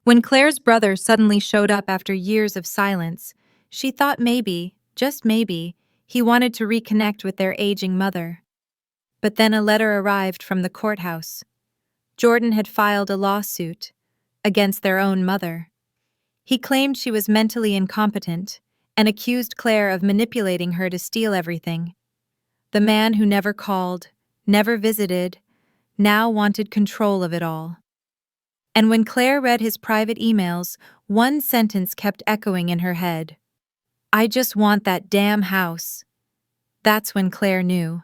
When Claire's brother suddenly showed up after years of silence, she thought maybe, just maybe, he wanted to reconnect with their aging mother. But then a letter arrived from the courthouse. Jordan had filed a lawsuit against their own mother. He claimed she was mentally incompetent and accused Claire of manipulating her to steal everything. The man who never called, never visited, now wanted control of it all. And when Claire read his private emails, one sentence kept echoing in her head. "I just want that damn house." That's when Claire knew.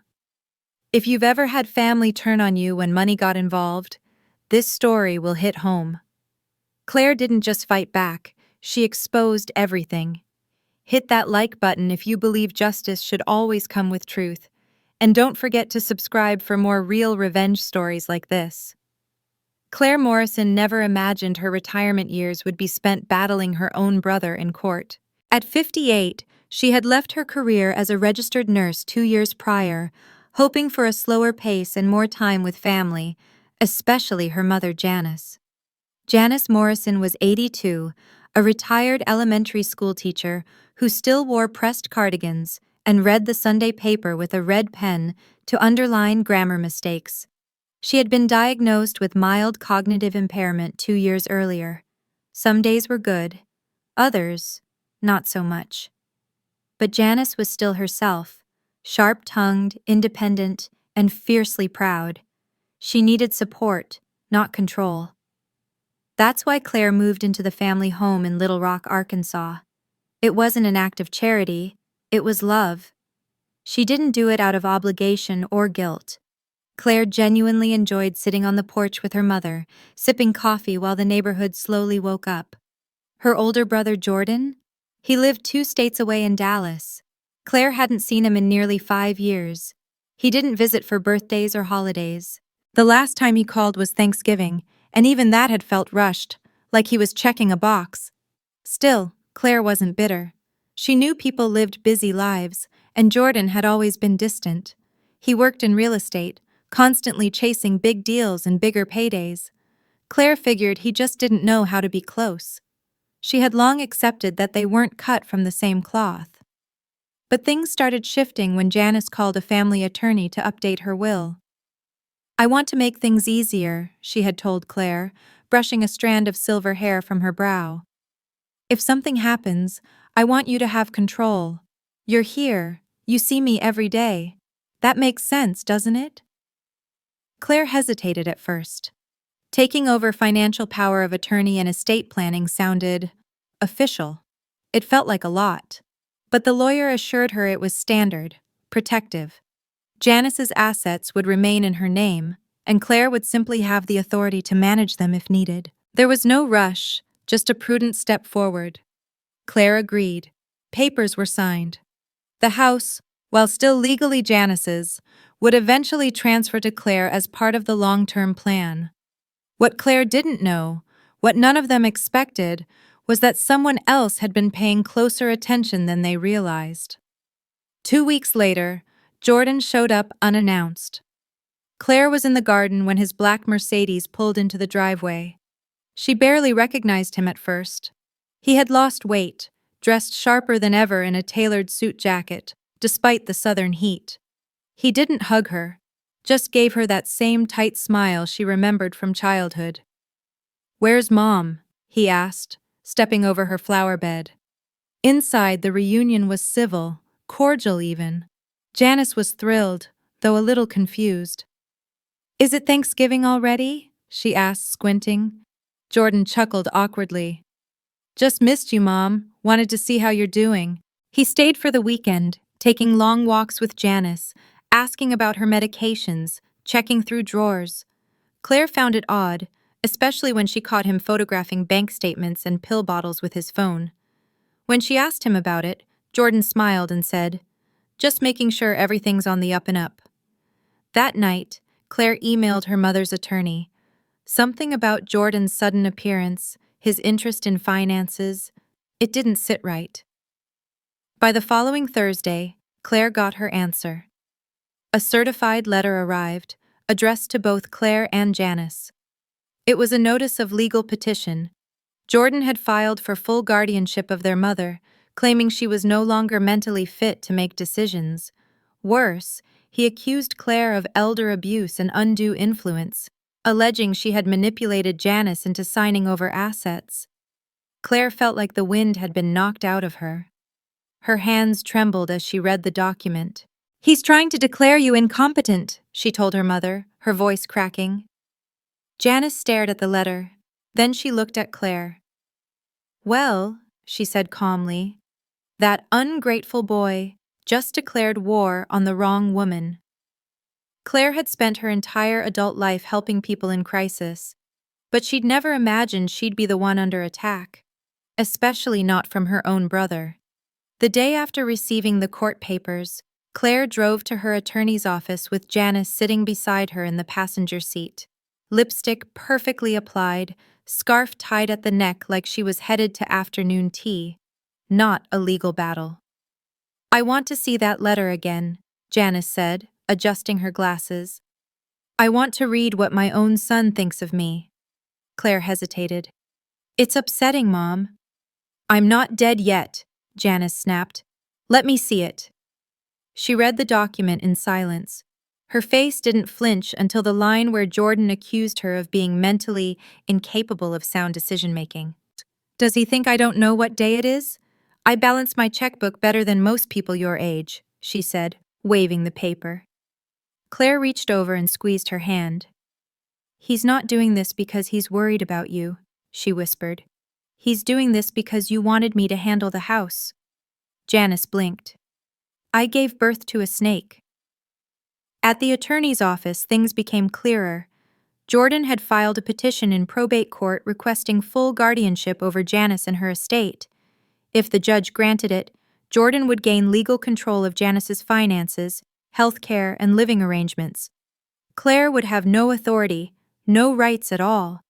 If you've ever had family turn on you when money got involved, this story will hit home. Claire didn't just fight back, she exposed everything. Hit that like button if you believe justice should always come with truth, and don't forget to subscribe for more real revenge stories like this. Claire Morrison never imagined her retirement years would be spent battling her own brother in court. At 58, she had left her career as a registered nurse 2 years prior, hoping for a slower pace and more time with family, especially her mother Janice. Janice Morrison was 82, a retired elementary school teacher who still wore pressed cardigans and read the Sunday paper with a red pen to underline grammar mistakes. She had been diagnosed with mild cognitive impairment 2 years earlier. Some days were good, others, not so much. But Janice was still herself, sharp-tongued, independent, and fiercely proud. She needed support, not control. That's why Claire moved into the family home in Little Rock, Arkansas. It wasn't an act of charity, it was love. She didn't do it out of obligation or guilt. Claire genuinely enjoyed sitting on the porch with her mother, sipping coffee while the neighborhood slowly woke up. Her older brother Jordan? He lived 2 states away in Dallas. Claire hadn't seen him in nearly 5 years. He didn't visit for birthdays or holidays. The last time he called was Thanksgiving, and even that had felt rushed, like he was checking a box. Still, Claire wasn't bitter. She knew people lived busy lives, and Jordan had always been distant. He worked in real estate, constantly chasing big deals and bigger paydays. Claire figured he just didn't know how to be close. She had long accepted that they weren't cut from the same cloth. But things started shifting when Janice called a family attorney to update her will. "I want to make things easier," she had told Claire, brushing a strand of silver hair from her brow. "If something happens, I want you to have control. You're here, you see me every day. That makes sense, doesn't it?" Claire hesitated at first. Taking over financial power of attorney and estate planning sounded official. It felt like a lot. But the lawyer assured her it was standard, protective. Janice's assets would remain in her name, and Claire would simply have the authority to manage them if needed. There was no rush, just a prudent step forward. Claire agreed. Papers were signed. The house, while still legally Janice's, would eventually transfer to Claire as part of the long-term plan. What Claire didn't know, what none of them expected, was that someone else had been paying closer attention than they realized. 2 weeks later, Jordan showed up unannounced. Claire was in the garden when his black Mercedes pulled into the driveway. She barely recognized him at first. He had lost weight, dressed sharper than ever in a tailored suit jacket, despite the southern heat. He didn't hug her, just gave her that same tight smile she remembered from childhood. "Where's Mom?" he asked, stepping over her flower bed. Inside, the reunion was civil, cordial even. Janice was thrilled, though a little confused. "Is it Thanksgiving already?" she asked, squinting. Jordan chuckled awkwardly. "Just missed you, Mom. Wanted to see how you're doing." He stayed for the weekend, taking long walks with Janice, asking about her medications, checking through drawers. Claire found it odd, especially when she caught him photographing bank statements and pill bottles with his phone. When she asked him about it, Jordan smiled and said, "Just making sure everything's on the up and up." That night, Claire emailed her mother's attorney. Something about Jordan's sudden appearance, his interest in finances, it didn't sit right. By the following Thursday, Claire got her answer. A certified letter arrived, addressed to both Claire and Janice. It was a notice of legal petition, Jordan had filed for full guardianship of their mother, claiming she was no longer mentally fit to make decisions. Worse, he accused Claire of elder abuse and undue influence, alleging she had manipulated Janice into signing over assets. Claire felt like the wind had been knocked out of her. Her hands trembled as she read the document. "He's trying to declare you incompetent," she told her mother, her voice cracking. Janice stared at the letter. Then she looked at Claire. "Well," she said calmly, "that ungrateful boy just declared war on the wrong woman." Claire had spent her entire adult life helping people in crisis, but she'd never imagined she'd be the one under attack, especially not from her own brother. The day after receiving the court papers, Claire drove to her attorney's office with Janice sitting beside her in the passenger seat. Lipstick perfectly applied, scarf tied at the neck like she was headed to afternoon tea. Not a legal battle. "I want to see that letter again," Janice said, adjusting her glasses. "I want to read what my own son thinks of me." Claire hesitated. "It's upsetting, Mom." "I'm not dead yet," Janice snapped. "Let me see it." She read the document in silence. Her face didn't flinch until the line where Jordan accused her of being mentally incapable of sound decision-making. "Does he think I don't know what day it is? I balance my checkbook better than most people your age," she said, waving the paper. Claire reached over and squeezed her hand. "He's not doing this because he's worried about you," she whispered. "He's doing this because you wanted me to handle the house." Janice blinked. "I gave birth to a snake." At the attorney's office, things became clearer. Jordan had filed a petition in probate court requesting full guardianship over Janice and her estate. If the judge granted it, Jordan would gain legal control of Janice's finances, health care, and living arrangements. Claire would have no authority, no rights at all.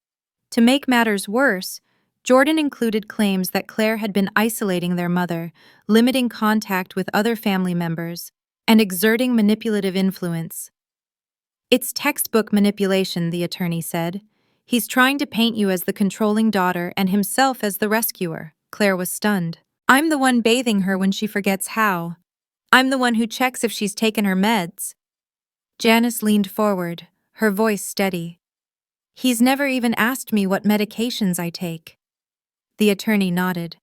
To make matters worse, Jordan included claims that Claire had been isolating their mother, limiting contact with other family members, and exerting manipulative influence. "It's textbook manipulation," the attorney said. "He's trying to paint you as the controlling daughter and himself as the rescuer." Claire was stunned. "I'm the one bathing her when she forgets how. I'm the one who checks if she's taken her meds." Janice leaned forward, her voice steady. "He's never even asked me what medications I take." The attorney nodded.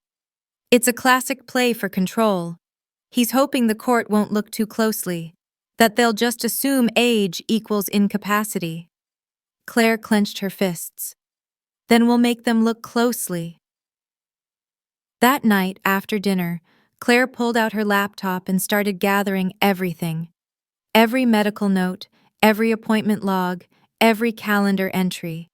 "It's a classic play for control. He's hoping the court won't look too closely, that they'll just assume age equals incapacity." Claire clenched her fists. "Then we'll make them look closely." That night, after dinner, Claire pulled out her laptop and started gathering everything. Every medical note, every appointment log, every calendar entry.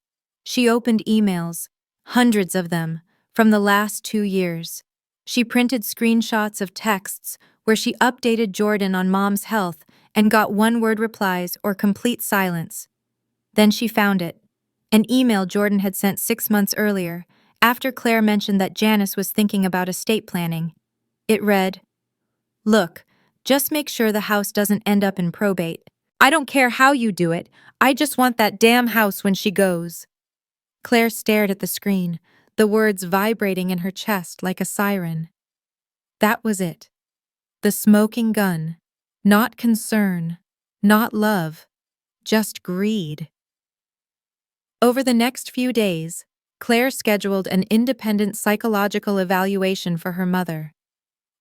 She opened emails, hundreds of them, from the last 2 years. She printed screenshots of texts where she updated Jordan on Mom's health and got one-word replies or complete silence. Then she found it, an email Jordan had sent 6 months earlier, after Claire mentioned that Janice was thinking about estate planning. It read, "Look, just make sure the house doesn't end up in probate. I don't care how you do it, I just want that damn house when she goes." Claire stared at the screen, the words vibrating in her chest like a siren. That was it. The smoking gun. Not concern, not love, just greed. Over the next few days, Claire scheduled an independent psychological evaluation for her mother.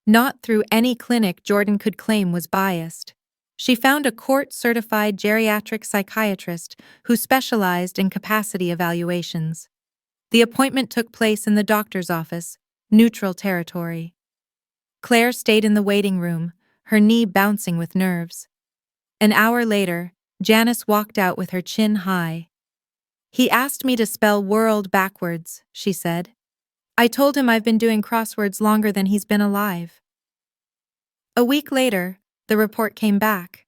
Not through any clinic Jordan could claim was biased. She found a court-certified geriatric psychiatrist who specialized in capacity evaluations. The appointment took place in the doctor's office, neutral territory. Claire stayed in the waiting room, her knee bouncing with nerves. An hour later, Janice walked out with her chin high. "He asked me to spell world backwards," she said. "I told him I've been doing crosswords longer than he's been alive." A week later, the report came back.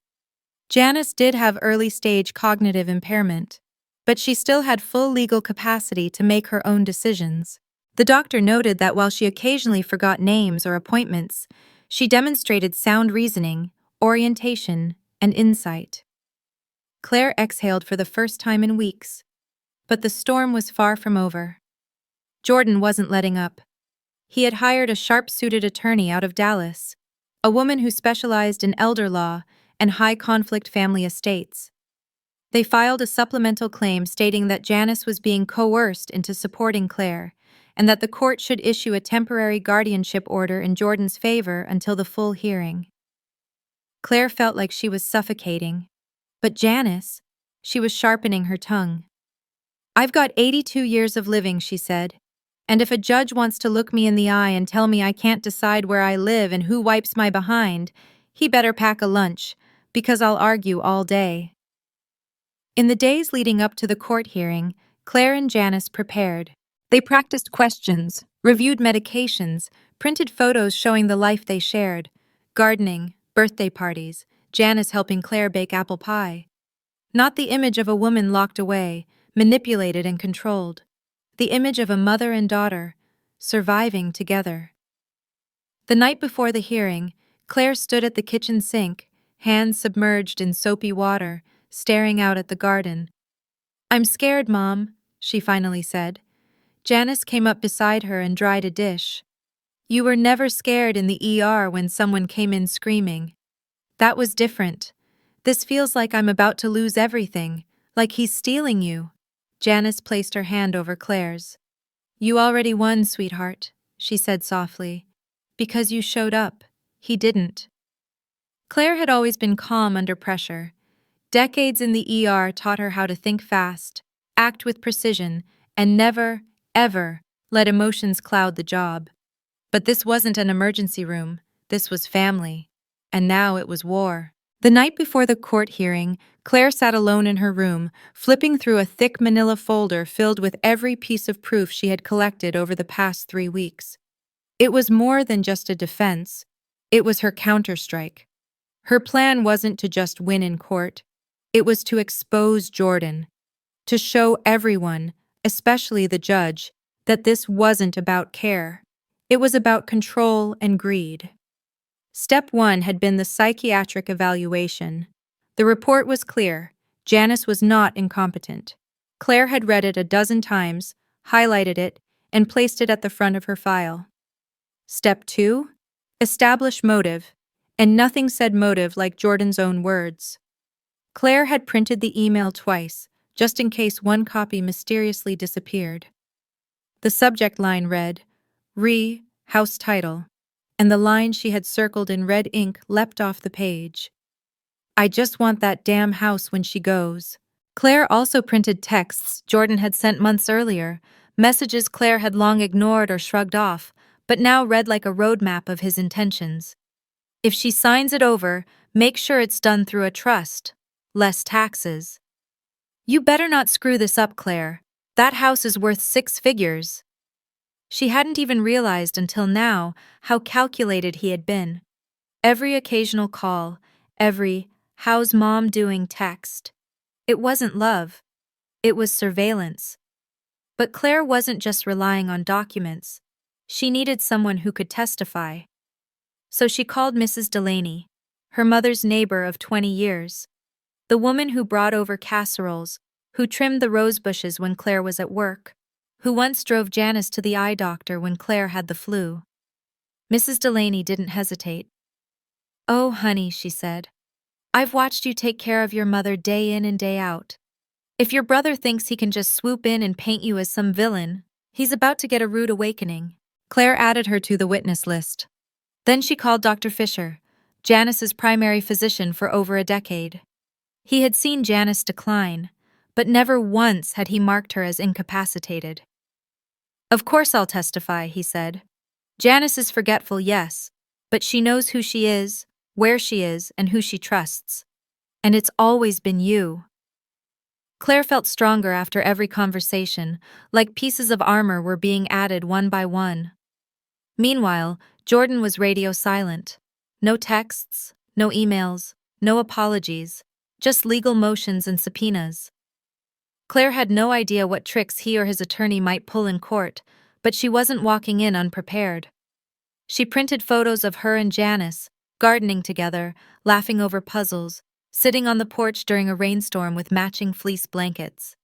Janice did have early-stage cognitive impairment, but she still had full legal capacity to make her own decisions. The doctor noted that while she occasionally forgot names or appointments, she demonstrated sound reasoning, orientation, and insight. Claire exhaled for the first time in weeks, but the storm was far from over. Jordan wasn't letting up. He had hired a sharp-suited attorney out of Dallas, a woman who specialized in elder law and high-conflict family estates. They filed a supplemental claim stating that Janice was being coerced into supporting Claire, and that the court should issue a temporary guardianship order in Jordan's favor until the full hearing. Claire felt like she was suffocating. But Janice, she was sharpening her tongue. "I've got 82 years of living," she said, "and if a judge wants to look me in the eye and tell me I can't decide where I live and who wipes my behind, he better pack a lunch, because I'll argue all day." In the days leading up to the court hearing, Claire and Janice prepared. They practiced questions, reviewed medications, printed photos showing the life they shared: gardening, birthday parties, Janice helping Claire bake apple pie. Not the image of a woman locked away, manipulated and controlled. The image of a mother and daughter, surviving together. The night before the hearing, Claire stood at the kitchen sink, hands submerged in soapy water, staring out at the garden. "I'm scared, Mom," she finally said. Janice came up beside her and dried a dish. "You were never scared in the ER when someone came in screaming. That was different. This feels like I'm about to lose everything, like he's stealing you." Janice placed her hand over Claire's. "You already won, sweetheart," she said softly. "Because you showed up. He didn't." Claire had always been calm under pressure. Decades in the ER taught her how to think fast, act with precision, and never, ever, let emotions cloud the job. But this wasn't an emergency room. This was family. And now it was war. The night before the court hearing, Claire sat alone in her room, flipping through a thick manila folder filled with every piece of proof she had collected over the past 3 weeks. It was more than just a defense. It was her counterstrike. Her plan wasn't to just win in court. It was to expose Jordan, to show everyone, especially the judge, that this wasn't about care. It was about control and greed. Step 1 had been the psychiatric evaluation. The report was clear. Janice was not incompetent. Claire had read it a dozen times, highlighted it, and placed it at the front of her file. Step 2? Establish motive. And nothing said motive like Jordan's own words. Claire had printed the email twice, just in case one copy mysteriously disappeared. The subject line read, "House title," and the line she had circled in red ink leapt off the page. "I just want that damn house when she goes." Claire also printed texts Jordan had sent months earlier, messages Claire had long ignored or shrugged off, but now read like a roadmap of his intentions. "If she signs it over, make sure it's done through a trust. Less taxes. You better not screw this up, Claire. That house is worth 6 figures." She hadn't even realized until now how calculated he had been. Every occasional call, every "how's mom doing" text. It wasn't love. It was surveillance. But Claire wasn't just relying on documents. She needed someone who could testify. So she called Mrs. Delaney, her mother's neighbor of 20 years. The woman who brought over casseroles, who trimmed the rose bushes when Claire was at work, who once drove Janice to the eye doctor when Claire had the flu. Mrs. Delaney didn't hesitate. "Oh, honey," she said. "I've watched you take care of your mother day in and day out. If your brother thinks he can just swoop in and paint you as some villain, he's about to get a rude awakening." Claire added her to the witness list. Then she called Dr. Fisher, Janice's primary physician for over a decade. He had seen Janice decline, but never once had he marked her as incapacitated. "Of course I'll testify," he said. "Janice is forgetful, yes, but she knows who she is, where she is, and who she trusts. And it's always been you." Claire felt stronger after every conversation, like pieces of armor were being added one by one. Meanwhile, Jordan was radio silent. No texts, no emails, no apologies, just legal motions and subpoenas. Claire had no idea what tricks he or his attorney might pull in court, but she wasn't walking in unprepared. She printed photos of her and Janice, gardening together, laughing over puzzles, sitting on the porch during a rainstorm with matching fleece blankets.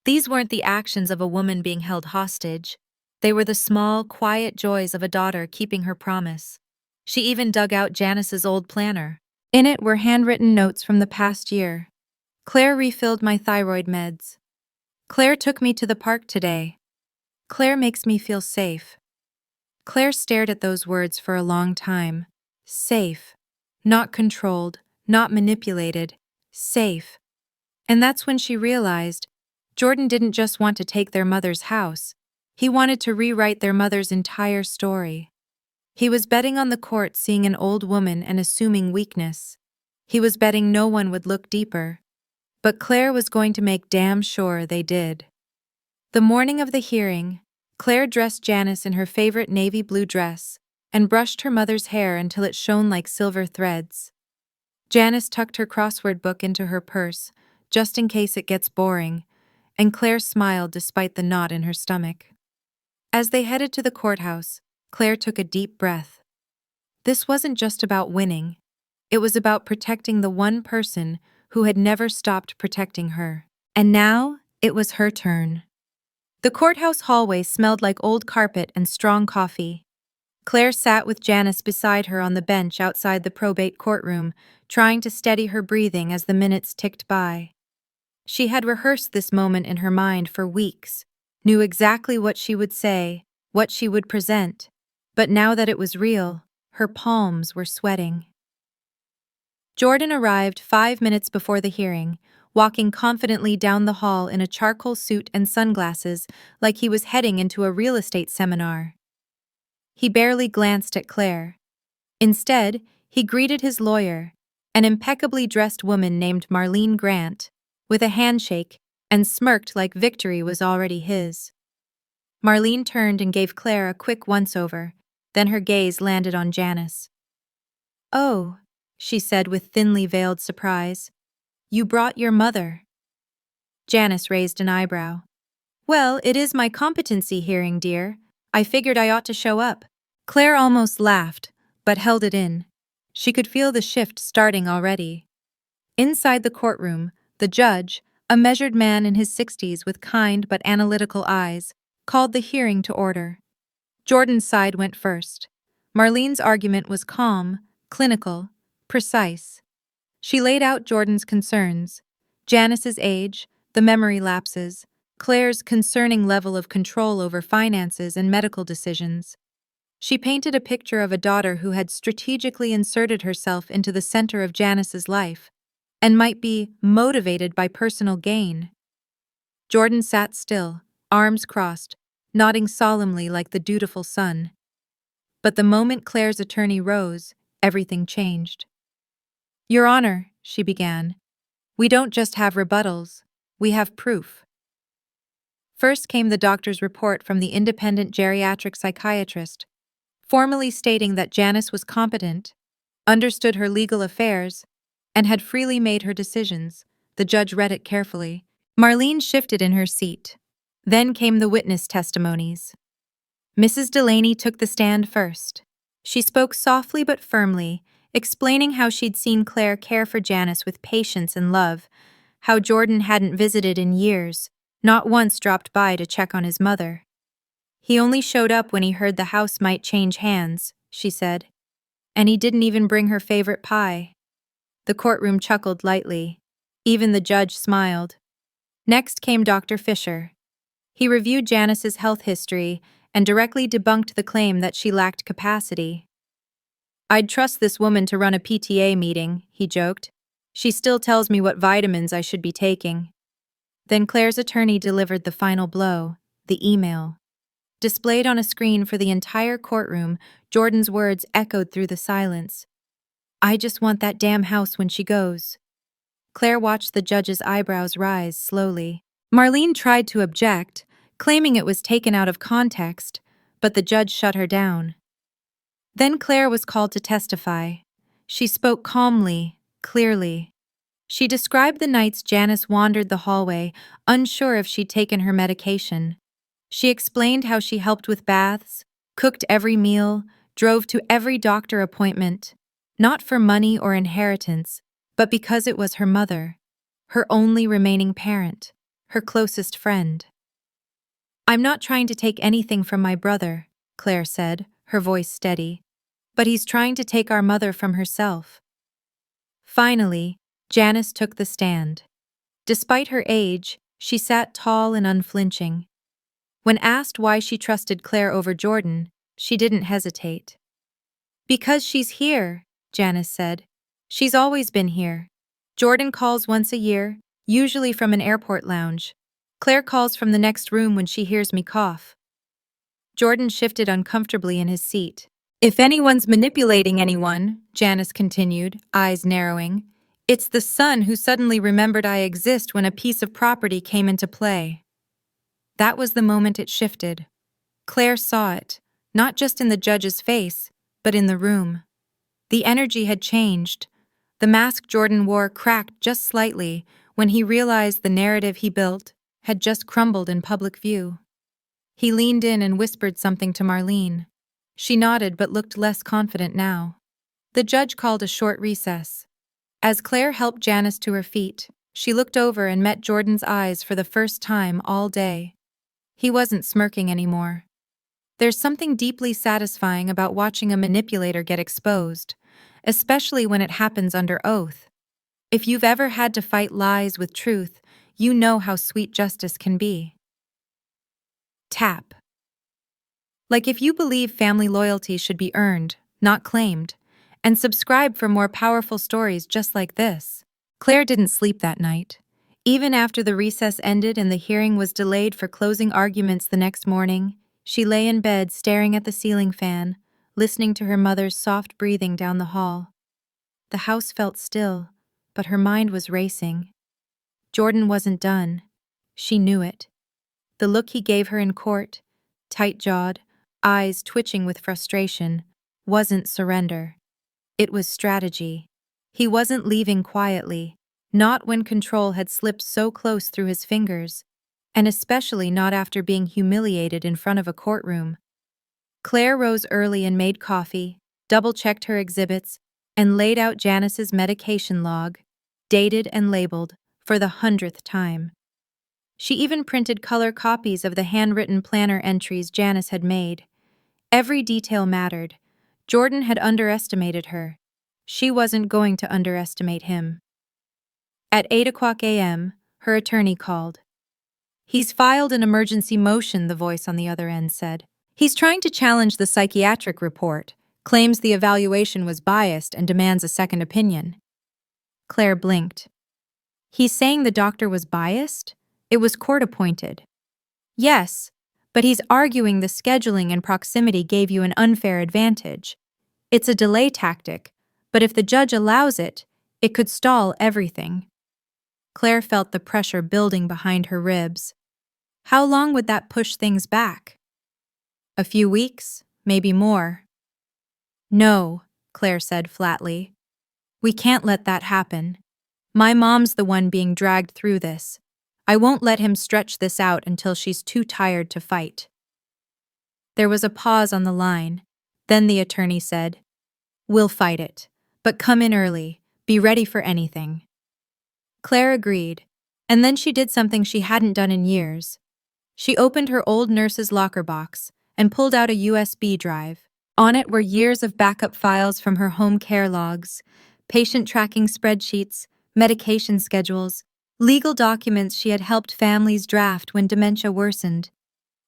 These weren't the actions of a woman being held hostage. They were the small, quiet joys of a daughter keeping her promise. She even dug out Janice's old planner. In it were handwritten notes from the past year. Claire refilled my thyroid meds. Claire took me to the park today. Claire makes me feel safe. Claire stared at those words for a long time. Safe. Not controlled, not manipulated. Safe. And that's when she realized Jordan didn't just want to take their mother's house. He wanted to rewrite their mother's entire story. He was betting on the court seeing an old woman and assuming weakness. He was betting no one would look deeper. But Claire was going to make damn sure they did. The morning of the hearing, Claire dressed Janice in her favorite navy blue dress and brushed her mother's hair until it shone like silver threads. Janice tucked her crossword book into her purse, just in case it gets boring, and Claire smiled despite the knot in her stomach. As they headed to the courthouse, Claire took a deep breath. This wasn't just about winning. It was about protecting the one person who had never stopped protecting her. And now, it was her turn. The courthouse hallway smelled like old carpet and strong coffee. Claire sat with Janice beside her on the bench outside the probate courtroom, trying to steady her breathing as the minutes ticked by. She had rehearsed this moment in her mind for weeks, knew exactly what she would say, what she would present, but now that it was real, her palms were sweating. Jordan arrived 5 minutes before the hearing, walking confidently down the hall in a charcoal suit and sunglasses like he was heading into a real estate seminar. He barely glanced at Claire. Instead, he greeted his lawyer, an impeccably dressed woman named Marlene Grant, with a handshake and smirked like victory was already his. Marlene turned and gave Claire a quick once-over, then her gaze landed on Janice. "Oh," she said with thinly veiled surprise. "You brought your mother." Janice raised an eyebrow. "Well, it is my competency hearing, dear. I figured I ought to show up." Claire almost laughed, but held it in. She could feel the shift starting already. Inside the courtroom, the judge, a measured man in his 60s with kind but analytical eyes, called the hearing to order. Jordan's side went first. Marlene's argument was calm, clinical, precise. She laid out Jordan's concerns: Janice's age, the memory lapses, Claire's concerning level of control over finances and medical decisions. She painted a picture of a daughter who had strategically inserted herself into the center of Janice's life and might be motivated by personal gain. Jordan sat still, arms crossed, nodding solemnly like the dutiful son. But the moment Claire's attorney rose, everything changed. "Your Honor," she began, "we don't just have rebuttals, we have proof." First came the doctor's report from the independent geriatric psychiatrist, formally stating that Janice was competent, understood her legal affairs, and had freely made her decisions. The judge read it carefully. Marlene shifted in her seat. Then came the witness testimonies. Mrs. Delaney took the stand first. She spoke softly but firmly, explaining how she'd seen Claire care for Janice with patience and love, how Jordan hadn't visited in years, not once dropped by to check on his mother. "He only showed up when he heard the house might change hands," she said. "And he didn't even bring her favorite pie." The courtroom chuckled lightly. Even the judge smiled. Next came Dr. Fisher. He reviewed Janice's health history and directly debunked the claim that she lacked capacity. "I'd trust this woman to run a PTA meeting," he joked. "She still tells me what vitamins I should be taking." Then Claire's attorney delivered the final blow, the email. Displayed on a screen for the entire courtroom, Jordan's words echoed through the silence. "I just want that damn house when she goes." Claire watched the judge's eyebrows rise slowly. Marlene tried to object, claiming it was taken out of context, but the judge shut her down. Then Claire was called to testify. She spoke calmly, clearly. She described the nights Janice wandered the hallway, unsure if she'd taken her medication. She explained how she helped with baths, cooked every meal, drove to every doctor appointment, not for money or inheritance, but because it was her mother, her only remaining parent, her closest friend. "I'm not trying to take anything from my brother," Claire said, her voice steady. "But he's trying to take our mother from herself." Finally, Janice took the stand. Despite her age, she sat tall and unflinching. When asked why she trusted Claire over Jordan, she didn't hesitate. "Because she's here," Janice said. "She's always been here. Jordan calls once a year, usually from an airport lounge. Claire calls from the next room when she hears me cough." Jordan shifted uncomfortably in his seat. "If anyone's manipulating anyone," Janice continued, eyes narrowing, "it's the son who suddenly remembered I exist when a piece of property came into play." That was the moment it shifted. Claire saw it, not just in the judge's face, but in the room. The energy had changed. The mask Jordan wore cracked just slightly when he realized the narrative he built had just crumbled in public view. He leaned in and whispered something to Marlene. She nodded but looked less confident now. The judge called a short recess. As Claire helped Janice to her feet, she looked over and met Jordan's eyes for the first time all day. He wasn't smirking anymore. There's something deeply satisfying about watching a manipulator get exposed, especially when it happens under oath. If you've ever had to fight lies with truth, you know how sweet justice can be. Tap. Like if you believe family loyalty should be earned, not claimed, and subscribe for more powerful stories just like this. Claire didn't sleep that night. Even after the recess ended and the hearing was delayed for closing arguments the next morning, she lay in bed staring at the ceiling fan, listening to her mother's soft breathing down the hall. The house felt still, but her mind was racing. Jordan wasn't done. She knew it. The look he gave her in court, tight-jawed, eyes twitching with frustration, wasn't surrender. It was strategy. He wasn't leaving quietly, not when control had slipped so close through his fingers, and especially not after being humiliated in front of a courtroom. Claire rose early and made coffee, double-checked her exhibits, and laid out Janice's medication log, dated and labeled, for the 100th time. She even printed color copies of the handwritten planner entries Janice had made. Every detail mattered. Jordan had underestimated her. She wasn't going to underestimate him. At 8:00 a.m., her attorney called. "He's filed an emergency motion," the voice on the other end said. "He's trying to challenge the psychiatric report, claims the evaluation was biased and demands a second opinion." Claire blinked. "He's saying the doctor was biased? It was court-appointed." "Yes, but he's arguing the scheduling and proximity gave you an unfair advantage. It's a delay tactic, but if the judge allows it, it could stall everything." Claire felt the pressure building behind her ribs. How long would that push things back? A few weeks, maybe more. "No," Claire said flatly. "We can't let that happen. My mom's the one being dragged through this. I won't let him stretch this out until she's too tired to fight." There was a pause on the line. Then the attorney said, "We'll fight it, but come in early. Be ready for anything." Claire agreed, and then she did something she hadn't done in years. She opened her old nurse's locker box and pulled out a USB drive. On it were years of backup files from her home care logs, patient tracking spreadsheets, medication schedules, legal documents she had helped families draft when dementia worsened.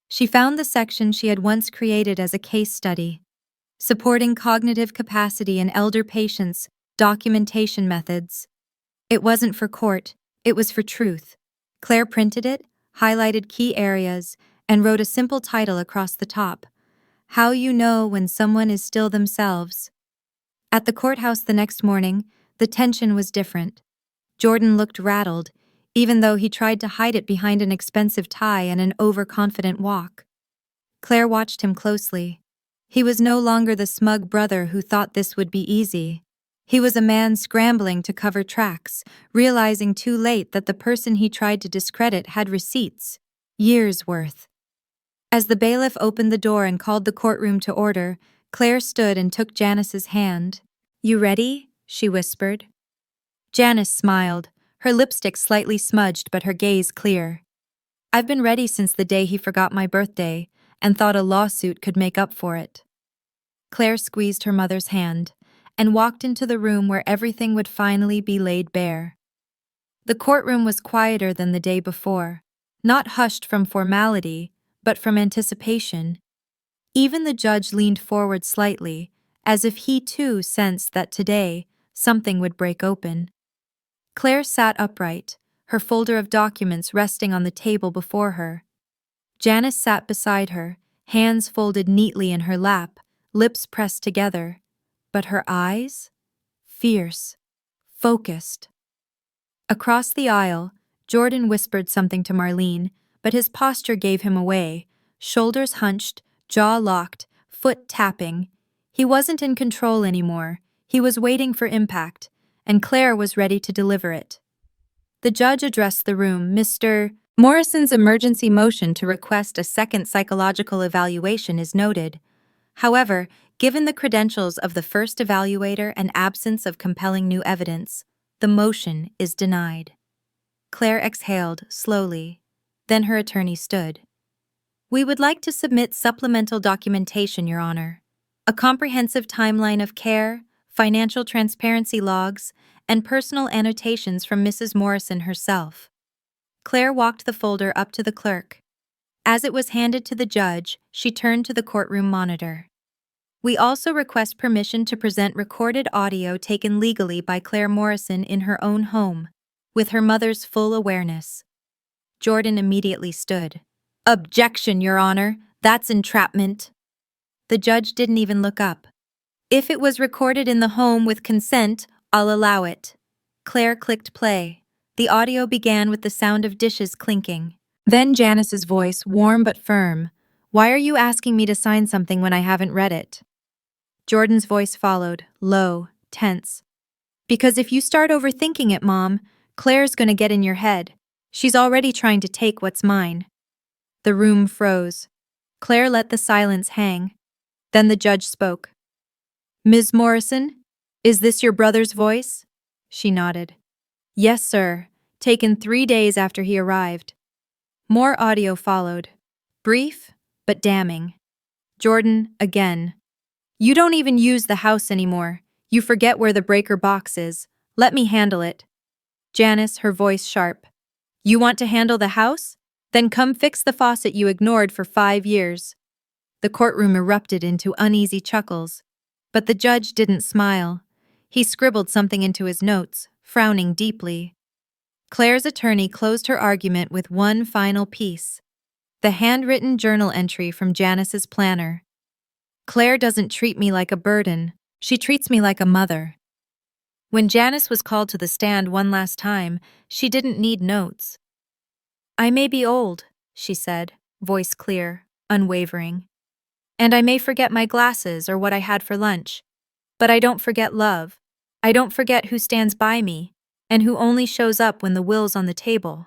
She found the section she had once created as a case study, supporting cognitive capacity in elder patients, documentation methods. It wasn't for court, it was for truth. Claire printed it, highlighted key areas, and wrote a simple title across the top: "How You Know When Someone Is Still Themselves." At the courthouse the next morning, the tension was different. Jordan looked rattled, even though he tried to hide it behind an expensive tie and an overconfident walk. Claire watched him closely. He was no longer the smug brother who thought this would be easy. He was a man scrambling to cover tracks, realizing too late that the person he tried to discredit had receipts, years' worth. As the bailiff opened the door and called the courtroom to order, Claire stood and took Janice's hand. "You ready?" she whispered. Janice smiled, her lipstick slightly smudged but her gaze clear. I've been ready since the day he forgot my birthday and thought a lawsuit could make up for it. Claire squeezed her mother's hand and walked into the room where everything would finally be laid bare. The courtroom was quieter than the day before, not hushed from formality, but from anticipation. Even the judge leaned forward slightly, as if he too sensed that today something would break open. Claire sat upright, her folder of documents resting on the table before her. Janice sat beside her, hands folded neatly in her lap, lips pressed together, but her eyes? Fierce, focused. Across the aisle, Jordan whispered something to Marlene, but his posture gave him away, shoulders hunched, jaw locked, foot tapping. He wasn't in control anymore. He was waiting for impact, and Claire was ready to deliver it. The judge addressed the room. Mr. Morrison's emergency motion to request a second psychological evaluation is noted. However, given the credentials of the first evaluator and absence of compelling new evidence, the motion is denied. Claire exhaled slowly. Then her attorney stood. We would like to submit supplemental documentation, Your Honor. A comprehensive timeline of care, financial transparency logs, and personal annotations from Mrs. Morrison herself. Claire walked the folder up to the clerk. As it was handed to the judge, she turned to the courtroom monitor. We also request permission to present recorded audio taken legally by Claire Morrison in her own home, with her mother's full awareness. Jordan immediately stood. Objection, Your Honor. That's entrapment. The judge didn't even look up. If it was recorded in the home with consent, I'll allow it. Claire clicked play. The audio began with the sound of dishes clinking. Then Janice's voice, warm but firm. Why are you asking me to sign something when I haven't read it? Jordan's voice followed, low, tense. Because if you start overthinking it, Mom, Claire's gonna get in your head. She's already trying to take what's mine. The room froze. Claire let the silence hang. Then the judge spoke. Ms. Morrison, is this your brother's voice? She nodded. Yes, sir. Taken 3 days after he arrived. More audio followed. Brief, but damning. Jordan, again. You don't even use the house anymore. You forget where the breaker box is. Let me handle it. Janice, her voice sharp. You want to handle the house? Then come fix the faucet you ignored for 5 years. The courtroom erupted into uneasy chuckles. But the judge didn't smile. He scribbled something into his notes, frowning deeply. Claire's attorney closed her argument with one final piece. The handwritten journal entry from Janice's planner. Claire doesn't treat me like a burden. She treats me like a mother. When Janice was called to the stand one last time, she didn't need notes. I may be old, she said, voice clear, unwavering. And I may forget my glasses or what I had for lunch. But I don't forget love. I don't forget who stands by me, and who only shows up when the will's on the table.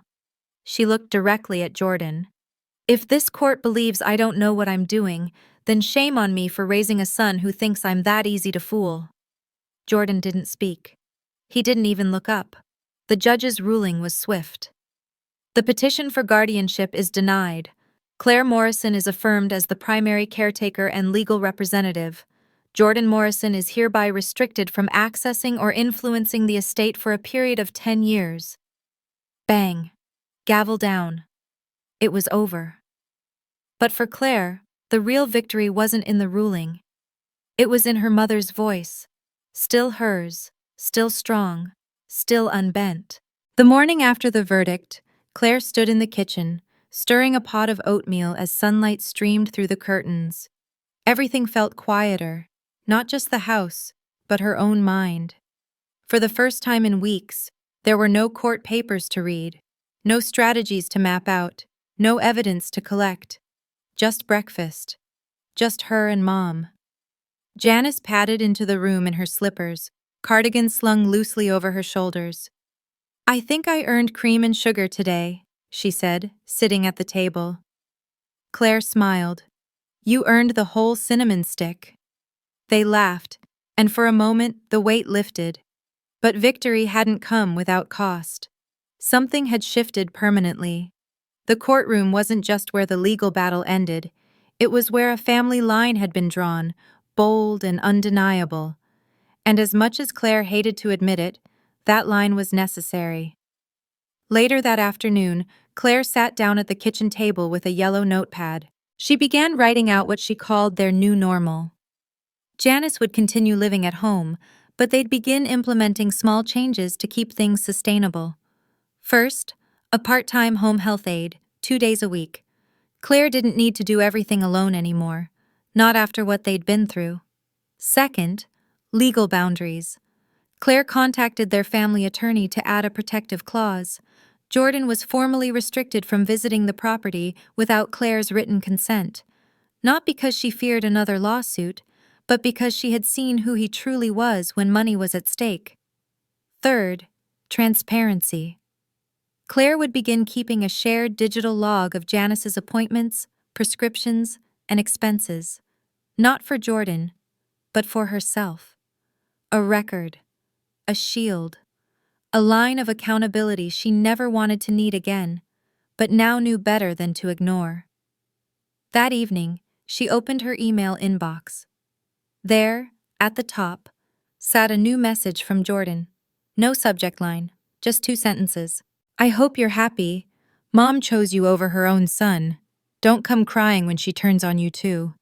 She looked directly at Jordan. If this court believes I don't know what I'm doing, then shame on me for raising a son who thinks I'm that easy to fool. Jordan didn't speak. He didn't even look up. The judge's ruling was swift. The petition for guardianship is denied. Claire Morrison is affirmed as the primary caretaker and legal representative. Jordan Morrison is hereby restricted from accessing or influencing the estate for a period of 10 years. Bang. Gavel down. It was over. But for Claire, the real victory wasn't in the ruling. It was in her mother's voice. Still hers, still strong, still unbent. The morning after the verdict, Claire stood in the kitchen, stirring a pot of oatmeal as sunlight streamed through the curtains. Everything felt quieter, not just the house, but her own mind. For the first time in weeks, there were no court papers to read, no strategies to map out, no evidence to collect. Just breakfast. Just her and Mom. Janice padded into the room in her slippers, cardigan slung loosely over her shoulders. I think I earned cream and sugar today, she said, sitting at the table. Claire smiled. You earned the whole cinnamon stick. They laughed, and for a moment the weight lifted. But victory hadn't come without cost. Something had shifted permanently. The courtroom wasn't just where the legal battle ended, it was where a family line had been drawn, bold and undeniable. And as much as Claire hated to admit it, that line was necessary. Later that afternoon, Claire sat down at the kitchen table with a yellow notepad. She began writing out what she called their new normal. Janice would continue living at home, but they'd begin implementing small changes to keep things sustainable. First, a part-time home health aide, 2 days a week. Claire didn't need to do everything alone anymore, not after what they'd been through. Second, legal boundaries. Claire contacted their family attorney to add a protective clause. Jordan was formally restricted from visiting the property without Claire's written consent, not because she feared another lawsuit, but because she had seen who he truly was when money was at stake. Third, transparency. Claire would begin keeping a shared digital log of Janice's appointments, prescriptions, and expenses, not for Jordan, but for herself. A record, a shield, a line of accountability she never wanted to need again, but now knew better than to ignore. That evening, she opened her email inbox. There, at the top, sat a new message from Jordan. No subject line, just 2 sentences. I hope you're happy. Mom chose you over her own son. Don't come crying when she turns on you too.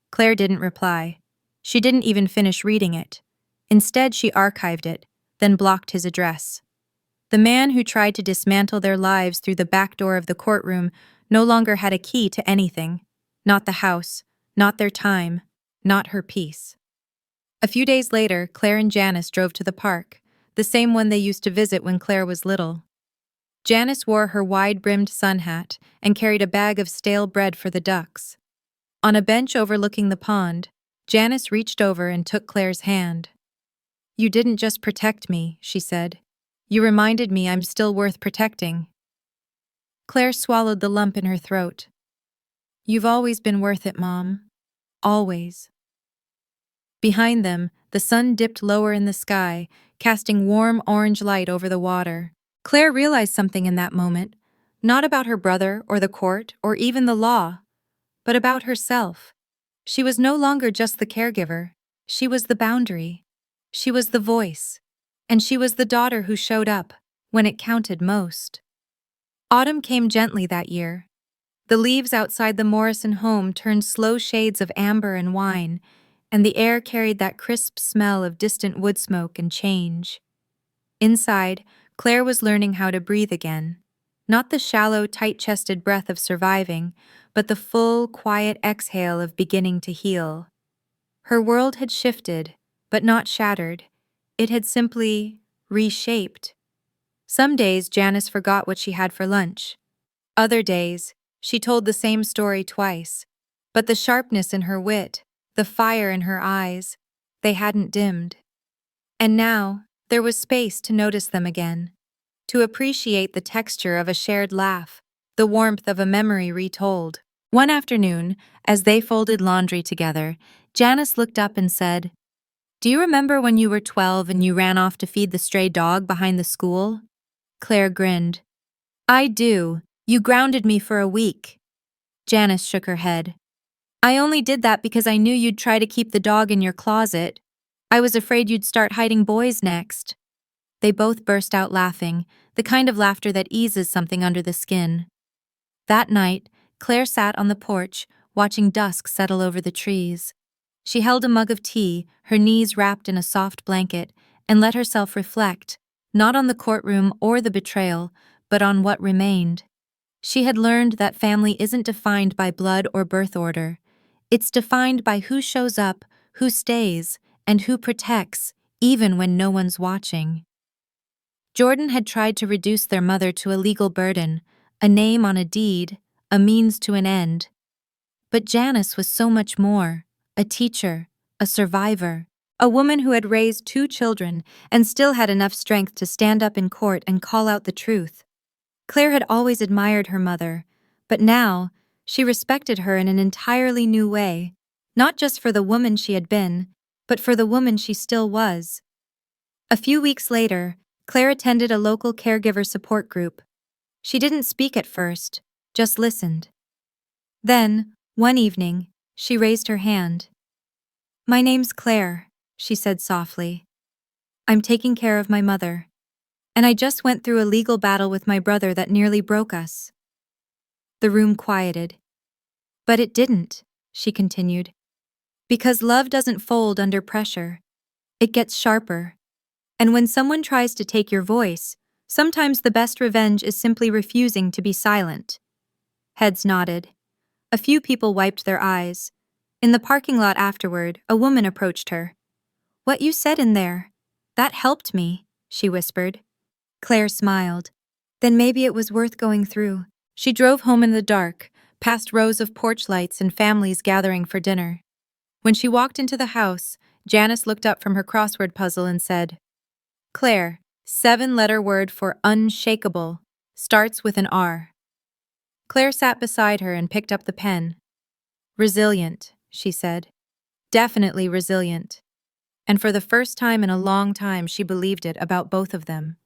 Claire didn't reply. She didn't even finish reading it. Instead, she archived it, then blocked his address. The man who tried to dismantle their lives through the back door of the courtroom no longer had a key to anything. Not the house, not their time, not her peace. A few days later, Claire and Janice drove to the park, the same one they used to visit when Claire was little. Janice wore her wide-brimmed sun hat and carried a bag of stale bread for the ducks. On a bench overlooking the pond, Janice reached over and took Claire's hand. You didn't just protect me, she said. You reminded me I'm still worth protecting. Claire swallowed the lump in her throat. You've always been worth it, Mom. Always. Behind them, the sun dipped lower in the sky, casting warm orange light over the water. Claire realized something in that moment, not about her brother or the court or even the law, but about herself. She was no longer just the caregiver. She was the boundary. She was the voice. And she was the daughter who showed up when it counted most. Autumn came gently that year. The leaves outside the Morrison home turned slow shades of amber and wine, and the air carried that crisp smell of distant wood smoke and change. Inside, Claire was learning how to breathe again. Not the shallow, tight-chested breath of surviving, but the full, quiet exhale of beginning to heal. Her world had shifted, but not shattered. It had simply reshaped. Some days, Janice forgot what she had for lunch. Other days, she told the same story twice. But the sharpness in her wit, the fire in her eyes, they hadn't dimmed. And now, there was space to notice them again, to appreciate the texture of a shared laugh, the warmth of a memory retold. One afternoon, as they folded laundry together, Janice looked up and said, Do you remember when you were 12 and you ran off to feed the stray dog behind the school? Claire grinned. I do. You grounded me for a week. Janice shook her head. I only did that because I knew you'd try to keep the dog in your closet. I was afraid you'd start hiding boys next. They both burst out laughing, the kind of laughter that eases something under the skin. That night, Claire sat on the porch, watching dusk settle over the trees. She held a mug of tea, her knees wrapped in a soft blanket, and let herself reflect, not on the courtroom or the betrayal, but on what remained. She had learned that family isn't defined by blood or birth order. It's defined by who shows up, who stays, and who protects, even when no one's watching. Jordan had tried to reduce their mother to a legal burden, a name on a deed, a means to an end. But Janice was so much more, a teacher, a survivor, a woman who had raised 2 children and still had enough strength to stand up in court and call out the truth. Claire had always admired her mother, but now she respected her in an entirely new way, not just for the woman she had been, but for the woman she still was. A few weeks later, Claire attended a local caregiver support group. She didn't speak at first, just listened. Then, one evening, she raised her hand. "My name's Claire," she said softly. "I'm taking care of my mother. And I just went through a legal battle with my brother that nearly broke us." The room quieted. "But it didn't," she continued. "Because love doesn't fold under pressure. It gets sharper. And when someone tries to take your voice, sometimes the best revenge is simply refusing to be silent." Heads nodded. A few people wiped their eyes. In the parking lot afterward, a woman approached her. "What you said in there, that helped me," she whispered. Claire smiled. Then maybe it was worth going through. She drove home in the dark, past rows of porch lights and families gathering for dinner. When she walked into the house, Janice looked up from her crossword puzzle and said, "Claire, 7-letter word for unshakable, starts with an R." Claire sat beside her and picked up the pen. "Resilient," she said. "Definitely resilient." And for the first time in a long time, she believed it about both of them.